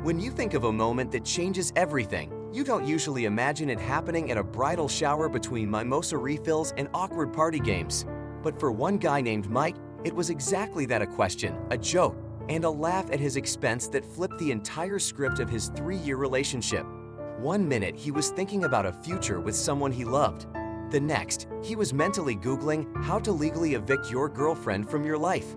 When you think of a moment that changes everything, you don't usually imagine it happening at a bridal shower between mimosa refills and awkward party games. But for one guy named Mike, it was exactly that: a question, a joke, and a laugh at his expense that flipped the entire script of his 3-year relationship. One minute, he was thinking about a future with someone he loved. The next, he was mentally Googling how to legally evict your girlfriend from your life.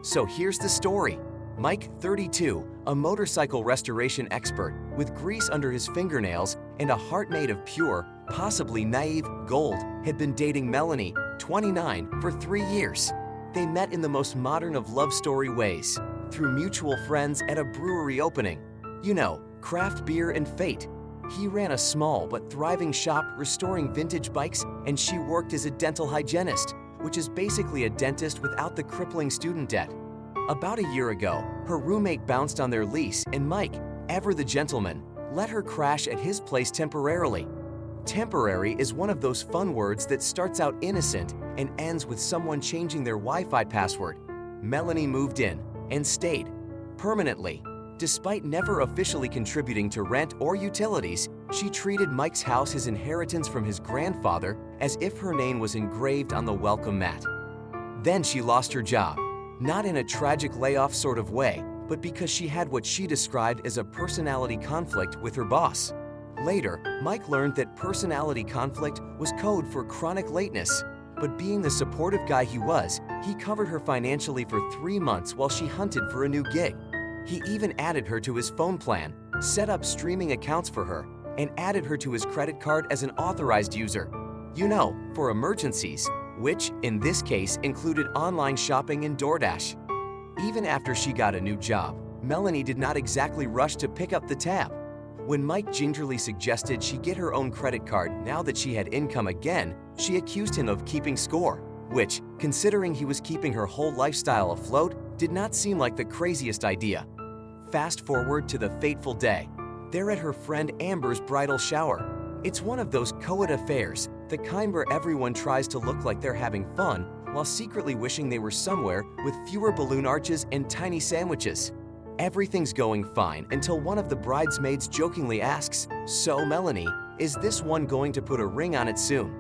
So here's the story. Mike, 32, a motorcycle restoration expert with grease under his fingernails and a heart made of pure, possibly naive, gold, had been dating Melanie, 29, for 3 years. They met in the most modern of love story ways, through mutual friends at a brewery opening. You know, craft beer and fate. He ran a small but thriving shop restoring vintage bikes, and she worked as a dental hygienist, which is basically a dentist without the crippling student debt. About a year ago, her roommate bounced on their lease, and Mike, ever the gentleman, let her crash at his place temporarily. Temporary is one of those fun words that starts out innocent and ends with someone changing their Wi-Fi password. Melanie moved in and stayed permanently. Despite never officially contributing to rent or utilities, she treated Mike's house, his inheritance from his grandfather, as if her name was engraved on the welcome mat. Then she lost her job. Not in a tragic layoff sort of way, but because she had what she described as a personality conflict with her boss. Later, Mike learned that personality conflict was code for chronic lateness. But being the supportive guy he was, he covered her financially for 3 months while she hunted for a new gig. He even added her to his phone plan, set up streaming accounts for her, and added her to his credit card as an authorized user. You know, for emergencies, which, in this case, included online shopping and DoorDash. Even after she got a new job, Melanie did not exactly rush to pick up the tab. When Mike gingerly suggested she get her own credit card now that she had income again, she accused him of keeping score, which, considering he was keeping her whole lifestyle afloat, did not seem like the craziest idea. Fast forward to the fateful day. They're at her friend Amber's bridal shower. It's one of those co-ed affairs, the kind where everyone tries to look like they're having fun while secretly wishing they were somewhere with fewer balloon arches and tiny sandwiches. Everything's going fine until one of the bridesmaids jokingly asks, "So, Melanie, is this one going to put a ring on it soon?"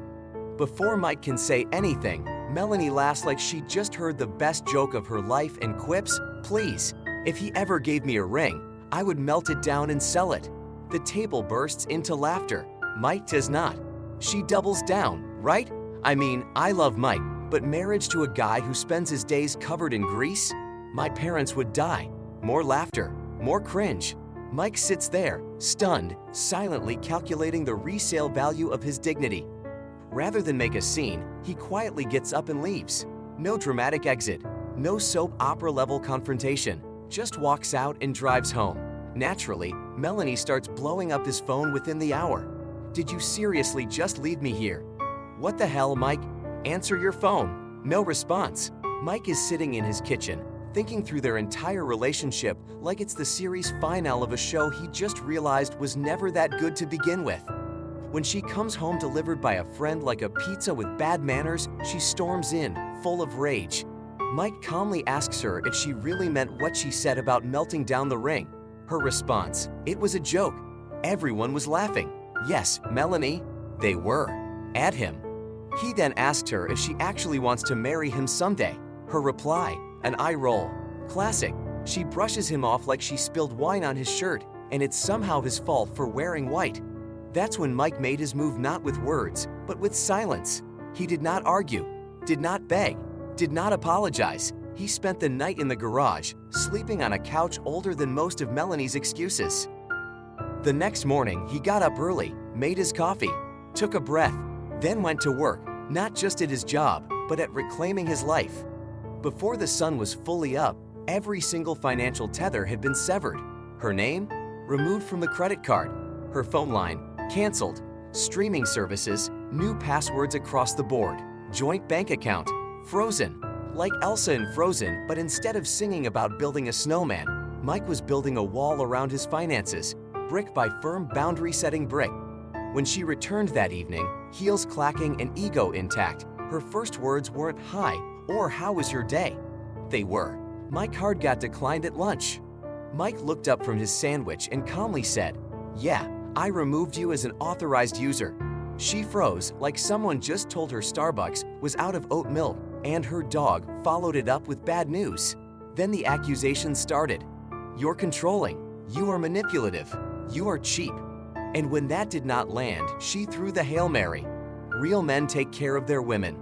Before Mike can say anything, Melanie laughs like she just heard the best joke of her life and quips, "Please, if he ever gave me a ring, I would melt it down and sell it." The table bursts into laughter. Mike does not. She doubles down, right? I mean, I love Mike, but marriage to a guy who spends his days covered in grease? My parents would die. More laughter, more cringe. Mike sits there, stunned, silently calculating the resale value of his dignity. Rather than make a scene, he quietly gets up and leaves. No dramatic exit, no soap opera level confrontation, just walks out and drives home. Naturally, Melanie starts blowing up his phone within the hour. "Did you seriously just leave me here?" "What the hell, Mike? Answer your phone." No response. Mike is sitting in his kitchen, thinking through their entire relationship like it's the series finale of a show he just realized was never that good to begin with. When she comes home delivered by a friend like a pizza with bad manners, she storms in, full of rage. Mike calmly asks her if she really meant what she said about melting down the ring. Her response, "It was a joke." Everyone was laughing. Yes, Melanie, they were, at him. He then asked her if she actually wants to marry him someday. Her reply, an eye roll. Classic. She brushes him off like she spilled wine on his shirt, and it's somehow his fault for wearing white. That's when Mike made his move, not with words, but with silence. He did not argue, did not beg, did not apologize. He spent the night in the garage, sleeping on a couch older than most of Melanie's excuses. The next morning, he got up early, made his coffee, took a breath, then went to work, not just at his job, but at reclaiming his life. Before the sun was fully up, every single financial tether had been severed. Her name? Removed from the credit card. Her phone line? Canceled. Streaming services? New passwords across the board. Joint bank account? Frozen. Like Elsa in Frozen, but instead of singing about building a snowman, Mike was building a wall around his finances, brick by firm boundary-setting brick. When she returned that evening, heels clacking and ego intact, her first words weren't "Hi" or "How was your day?" They were, "My card got declined at lunch." Mike looked up from his sandwich and calmly said, "Yeah, I removed you as an authorized user." She froze like someone just told her Starbucks was out of oat milk, and her dog followed it up with bad news. Then the accusations started. "You're controlling. You are manipulative. You are cheap." And when that did not land, she threw the Hail Mary. Real men take care of their women.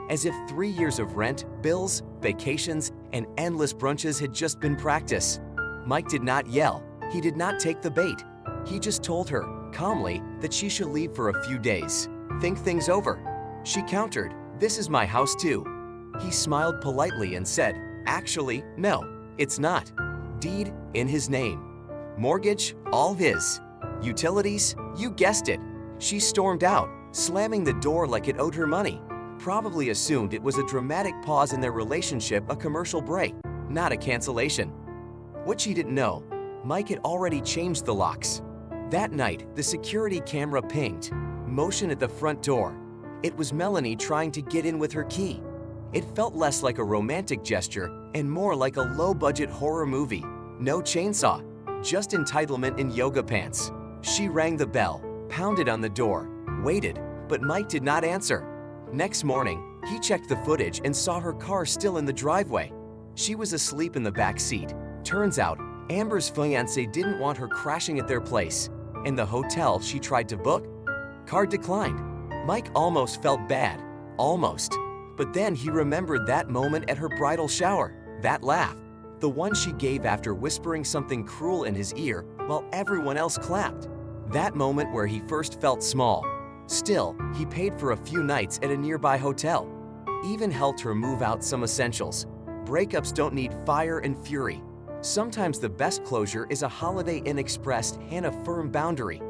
As if 3 years of rent, bills, vacations, and endless brunches had just been practice. Mike did not yell. He did not take the bait. He just told her, calmly, that she should leave for a few days. Think things over. She countered, "This is my house too." He smiled politely and said, "Actually, no, it's not. Deed in his name. Mortgage, all his. Utilities, you guessed it." She stormed out, slamming the door like it owed her money. Probably assumed it was a dramatic pause in their relationship, a commercial break, not a cancellation. What she didn't know, Mike had already changed the locks. That night, the security camera pinged. Motion at the front door. It was Melanie trying to get in with her key. It felt less like a romantic gesture and more like a low-budget horror movie. No chainsaw, just entitlement in yoga pants. She rang the bell, pounded on the door, waited, but Mike did not answer. Next morning, he checked the footage and saw her car still in the driveway. She was asleep in the back seat. Turns out, Amber's fiancé didn't want her crashing at their place, and the hotel she tried to book? Card declined. Mike almost felt bad. Almost. But then he remembered that moment at her bridal shower, that laugh, the one she gave after whispering something cruel in his ear while everyone else clapped. That moment where he first felt small. Still, he paid for a few nights at a nearby hotel. Even helped her move out some essentials. Breakups don't need fire and fury. Sometimes the best closure is a Holiday Inn Express and a firm boundary.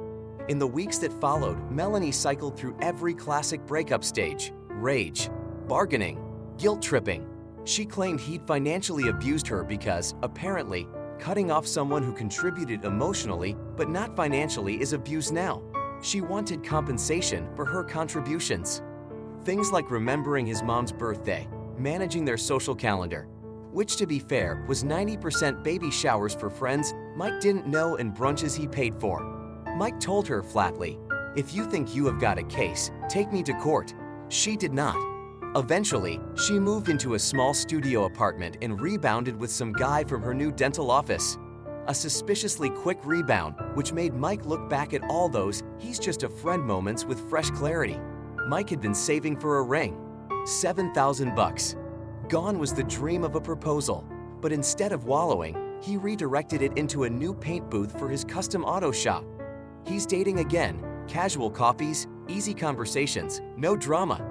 In the weeks that followed, Melanie cycled through every classic breakup stage. Rage, bargaining, guilt-tripping. She claimed he'd financially abused her because, apparently, cutting off someone who contributed emotionally but not financially is abuse now. She wanted compensation for her contributions. Things like remembering his mom's birthday, managing their social calendar, which to be fair was 90% baby showers for friends Mike didn't know and brunches he paid for. Mike told her flatly, "If you think you have got a case, take me to court." She did not. Eventually, she moved into a small studio apartment and rebounded with some guy from her new dental office. A suspiciously quick rebound, which made Mike look back at all those "he's just a friend" moments with fresh clarity. Mike had been saving for a ring. $7,000. Gone was the dream of a proposal, but instead of wallowing, he redirected it into a new paint booth for his custom auto shop. He's dating again, casual coffees, easy conversations, no drama.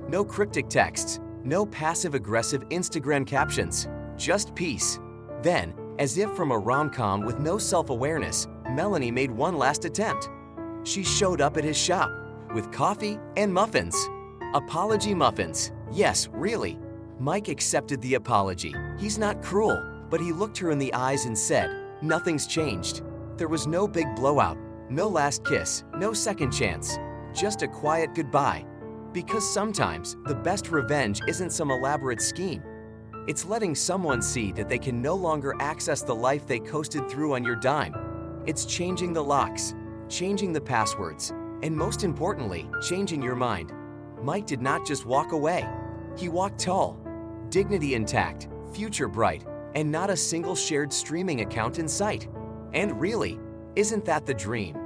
No cryptic texts, no passive-aggressive Instagram captions, just peace. Then, as if from a rom-com with no self-awareness, Melanie made one last attempt. She showed up at his shop with coffee and muffins. Apology muffins. Yes, really. Mike accepted the apology. He's not cruel, but he looked her in the eyes and said, "Nothing's changed." There was no big blowout, no last kiss, no second chance, just a quiet goodbye. Because sometimes, the best revenge isn't some elaborate scheme. It's letting someone see that they can no longer access the life they coasted through on your dime. It's changing the locks, changing the passwords, and most importantly, changing your mind. Mike did not just walk away. He walked tall, dignity intact, future bright, and not a single shared streaming account in sight. And really, isn't that the dream?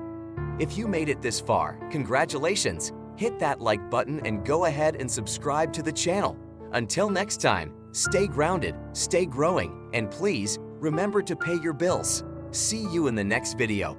If you made it this far, congratulations! Hit that like button and go ahead and subscribe to the channel. Until next time, stay grounded, stay growing, and please, remember to pay your bills. See you in the next video.